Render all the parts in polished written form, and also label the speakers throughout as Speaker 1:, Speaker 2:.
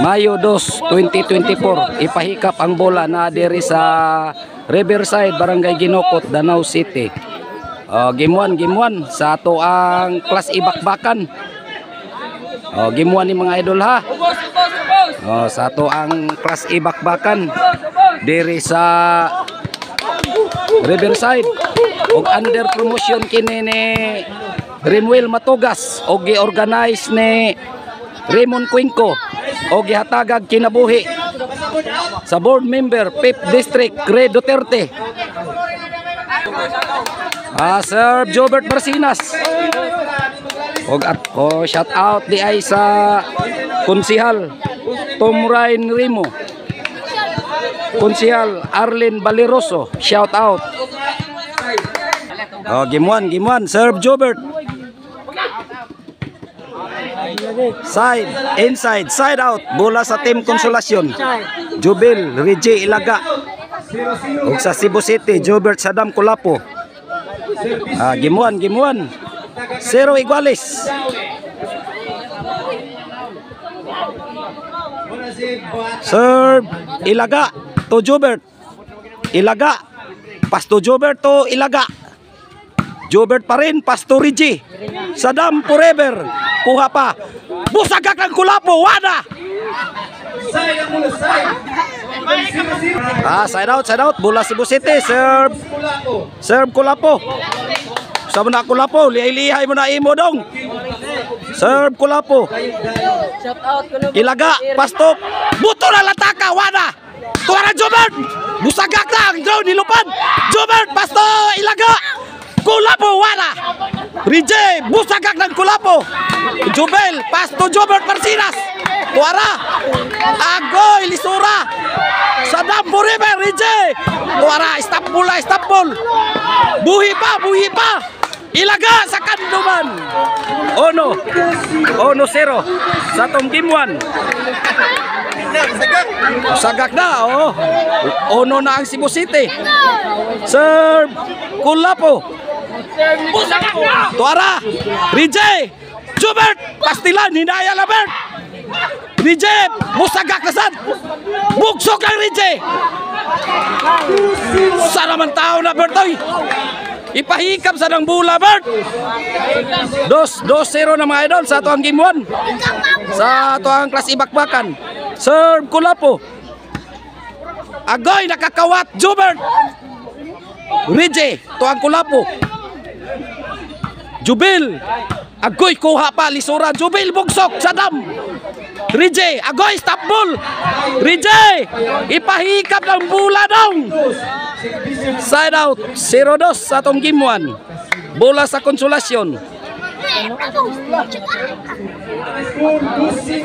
Speaker 1: Mayo 2, 2024. Ipahikap ang bola na diri sa Riverside, Barangay Ginokot, Danau City. Game 1 sa ato ang class ibakbakan. Game 1 ni mga idol ha. Sa ato ang class ibakbakan diri sa Riverside. Og under promotion kini ni Rimwell Matugas og gi-organize ni Raymond Cuenco o gihatagag kinabuhi sa board member 5th District Gre Duterte. Sir Jobert Barsinas og shout out di ay sa konsihal Tom Ryan Rimo, konsihal Arlene Baleroso, shout out. Game 1 Sir Jobert. Side, inside, side out. Bola sa Team Konsolasyon. Jubil, Reggie Ilaga. Ug sa Cebu City, Jobert Sadam Kulapo. Game 1. 0 iguales. Serve Ilaga to Jobert. Ilaga. Pass to Jobert to Ilaga. Jobert pa rin, pass to Reggie. Sadam forever. Kuha pa. Busagak ng Kulapo, wada. Side out. Bola Cebu City. Serve Kulapo. Sabi na Kulapo, lihay mo na imo dong. Serve Kulapo. Ilaga, pastop. Buto na lataka, wada. Tuwara Jobert. Busagak lang, drone nilupad. Jobert, pasto, Ilaga. Kulapo, wala. Rije, busagak ng Kulapo. Jubel, pasto Jobert Barsinas. Tuara. Agoy, Lisura. Sadam forever, Rije. Tuara, Istanbul. Buhi pa. Ilaga sa kanduman. Ono 0 sa tong game 1. Sagak na, Ono na ang Cebu City. Serve Kulapo. Tuara. Rije. Jobert. Pastilan. Hinaya Labert. Rije. Musagak na sad. Bugsok ang Rije. Sana man tao na Bertoy. Ipahikap sa ng bula, Bert. 2-0 na mga idol sa ito ang game 1. Sa ito ang class ibakbakan. Serve Kulapo. Agoy, nakakawat. Jobert. Rije. Ito ang Kulapo. Jubil. Agoy, kuha pa. Lisura. Jubil, bugsok. Sadam. Rije. Agoy, stop ball. Rije. Ipahikap ng bula dong. Side out. 0-2 sa atong game 1. Bola sa Konsolasyon.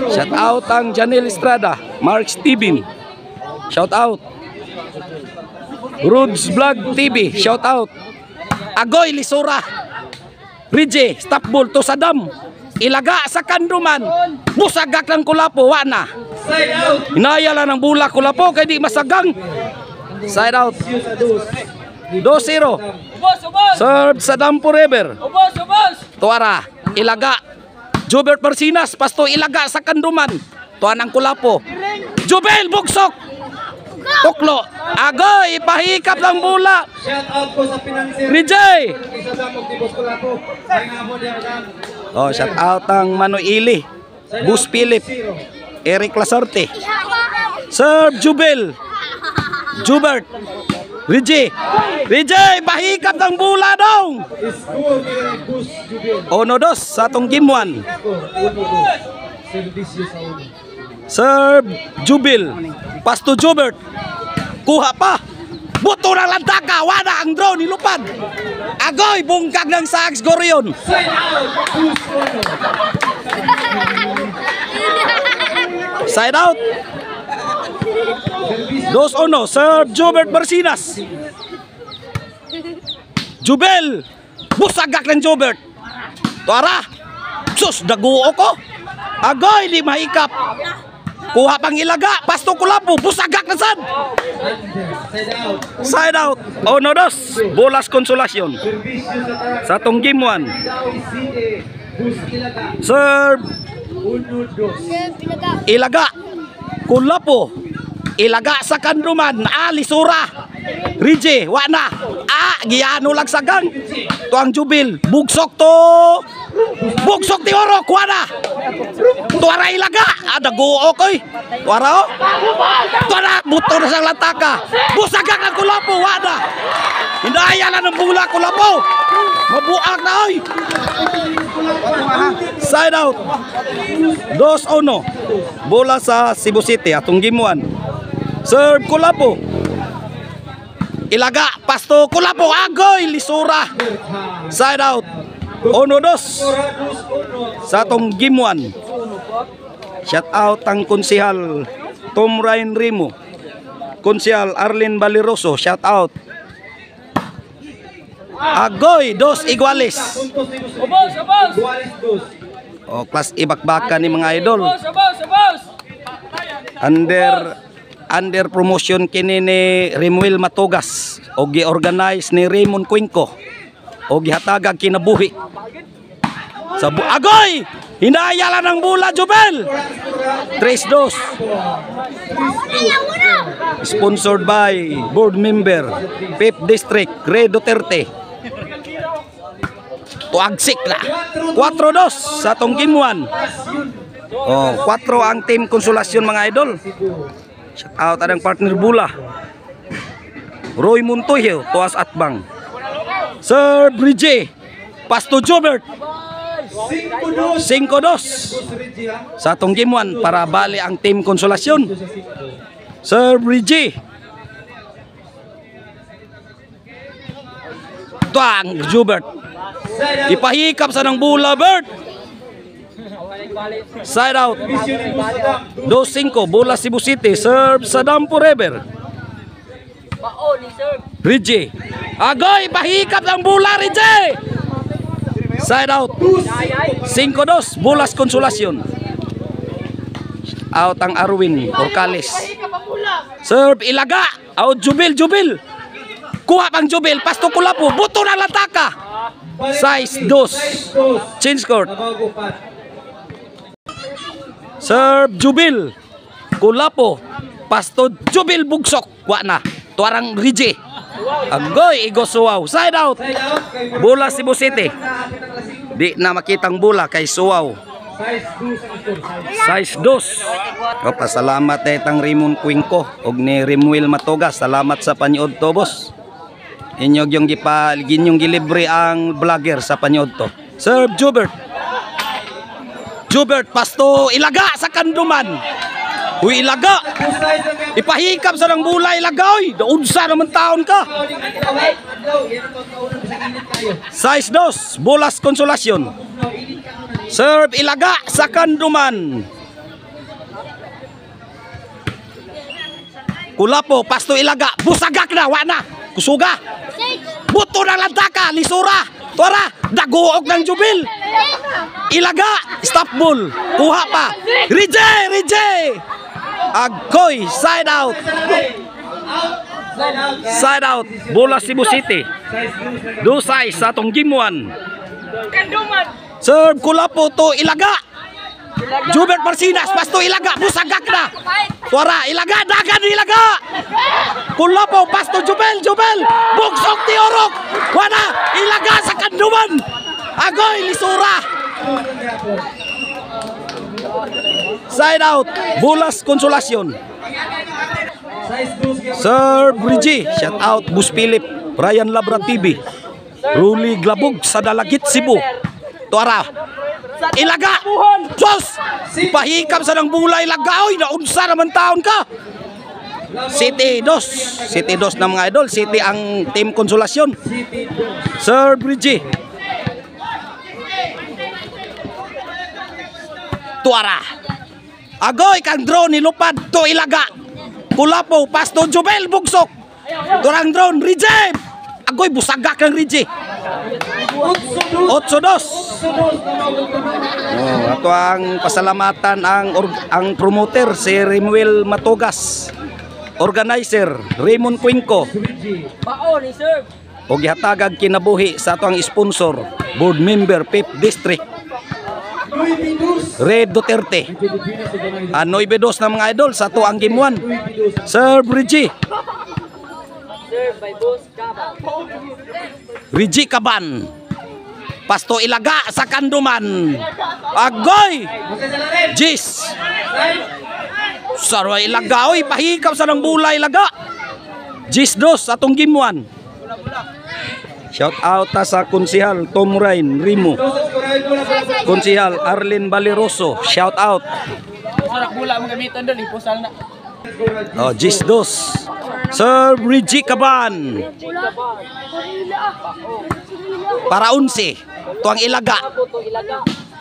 Speaker 1: Shout out ang Janelle Estrada, Mark Steven. Shout out. Roods Vlog TV. Shout out. Agoy, Lisura. Rije, stop ball to Sadam. Ilaga sa kanduman. Busagak ng Kulapo, wana. Hinaya lang ng bula Kulapo kay di masagang. Side out. 2-0. Serve Sadam forever. Tuara. Ilaga. Jobert Barsinas. Pasto Ilaga sa kanduman. Tuan ang Kulapo. Jubel bugsok. Tuklo. Agoy. Ipahikap ng bula. Rijay. Shout out ang Manoili. Bus Philip. Eric Lasarte. Serve Jubel. Jubert. Rije. Bahikap ng bula dong. 1-2 sa atong game 1. Serve Jubil. Pass to Jubert. Kuha pa. Buto ng lantaka. Wala ang drone nilupad. Agoy, bungkag ng Sags Gorion. Side out. 2-1. Serve Jobert Barsinas. Jubel. Busagak ng Jobert. Tuara. Sus, daguo ko. Agoy, di mahikap. Kuha pang Ilaga. Pasto Kulapo. Busagak na sad. Side out. 1-2. Bolas Konsolasyon. Sa tong game 1. Serve Ilaga. Kulapo. Ilaga sa kanduman. Lisura. Rije, wana. Giyano lang sagang. Tuang jubil. Bugsok to. Bugsok ti orok, wana. Tuara ilaga. Daguo koy. Tuara o. Tuara, buto na sang lataka. Busagak ang kulapo, wana. Hindaya na ng bula kulapo. Mabuak na oy. Side out. 2-1. Bola sa Cebu City atong gimuan. Serve kulapo. Ilaga, pasto kulapo, agoy, lisura. Side out. 1-2. Sa atong gimuan. Shout out ang konsihal Tom Ryan Rimo. Konsihal Arlene Baliroso, shout out. Agoy, 2 iguales. O, class ibakbaka ni mga idol. Under promotion kini ni Rimuel Matogas o gi-organize ni Raymond Cuenco o gihatagag kinabuhi. Agoy! Hinayala ng bula, Jubel! 3-2. Sponsored by board member 5th District, Ray Duterte. Tuagsik na. 4-2 sa atong gimuan. 4 ang team Konsolasyon mga idol. Shout out adang partner bula. Roy Montoyo, Tuas Atbang. Sir Bridge. Pasto Jobert. 5-2 sa atong gimuan para bali ang team Konsolasyon. Sir Bridge. Tuang Jobert. Ipahikap sa ng bula, Bert. Side out. 2-5. Bola Cebu City. Serve Saddam Forever. Rije. Agoy, pahikap ng bula, Rije. Side out. 5-2. Bolas Konsolasyon. Out ang Arwin Orcales. Serve Ilaga. Out Jubil. Kuha pang Jubil. Pasto Kulapo. Buto na lataka. Size 2. Change court. Serve Jubil. Kulapo. Pasto Jubil bugsok. Wana. Tuarang Rije. Agoy Igosuwaw. Side out. Bola Cebu City. Di na makitang bola kay Suwaw. Size 2. Pasalamat tang Raymond Cuenco og ni Rimuel Matogas. Salamat sa panyod to, boss. Inyog yung ginyong gilibre ang vlogger sa panyod to. Serve Jubert pasto Ilaga sa kanduman. Uy, Ilaga. Ipahikap sa ng bula, Ilaga. Uy, daunsa naman taon ka. Size 2. Bolas Konsolasyon. Serve Ilaga sa kanduman. Kulapo, pasto Ilaga. Busagak na, wana. Kusuga. Buto ng lantaka, lisura. Tuara, daguog ng Jubil. Ilaga, stop ball. Kuha pa. Rije. Agoy, side out. Side out. Bola Cebu City. 2-6 sa atong gimuan. Serve Kulapo to Ilaga. Jubert Marcinas, pasto Ilaga, busagak na. Tuara, Ilaga, dagan Ilaga. Kulapo, pasto Jubel. Bugsok ti Orok. Wana, Ilaga sa kanduman. Agoy, lisura. Side out, Bolas Konsolasyon. Sir Bridge, shout out Bus Philip, Brian Labra TV, Ruli Glabog sa Dalagit, Cebu. Tuara, Ilaga. Diyos, pahikap sa ng bula Ilaga. Oy, naunsa naman taon ka. City 2 na mga idol. City ang team Konsolasyon. Sir Bridge. Tuara. Agoy kang drone nilupad to Ilaga. Kulapo, pasto Jubel, bugsok. Turang drone, Rije. Agoy, busagak ng Rije. 8-2. Ato ang pasalamatan ang promoter si Rimuel Matogas. Organizer Raymond Cuenco. O gihatagag kinabuhi sa ato ang sponsor, board member 5th District Red Duterte. 9-2 na mga idol sa to ang game 1. Serve Reggie. Reggie Caban. Pasto ilaga sa kanduman. Agoy! Jis. Sarwa ilaga. Oy, pahikaw sa ng bulay ilaga. Jis 2 atong game 1. Shout out ta sa Konsihal Tom Rain Rimo. Konsihal Arlene Baleroso. Shout out.
Speaker 2: Sarak bola mo gamiton doon, ipusal na.
Speaker 1: Oh, Jis 2. Serve Reggie Caban. Para 11. Tuang ilaga.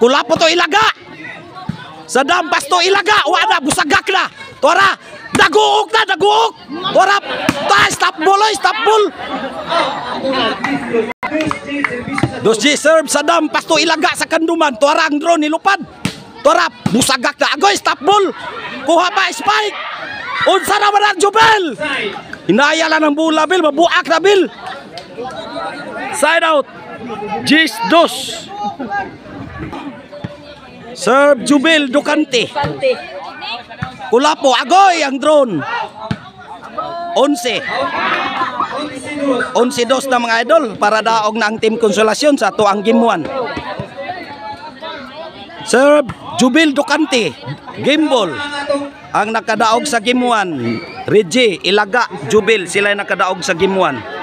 Speaker 1: Kulapo to ilaga. Sa dampas to ilaga. Wala, busagak na. Tora, daguok na, daguok. Tora, stop ball, stop ball. 2G serve sa dampas to ilaga sa kanduman. Tora, ang drone nilupad. Tora, busagak na. Agoy, stop ball. Kuha pa, spike. Unsa na man ang Jubel. Hinaya lang ng bola, Bill. Mabuak na, Bill. Side out. Jis 2. Serve Jubel Ducante. Kulapo, agoy ang drone. 11. 11-2 na mga idol para daog na ang Team Konsolasyon sa tuang game 1. Serve Jubel Ducante. Game ball. Ang nakadaog sa game 1. Reggie, Ilaga, Jubel sila nakadaog sa game 1.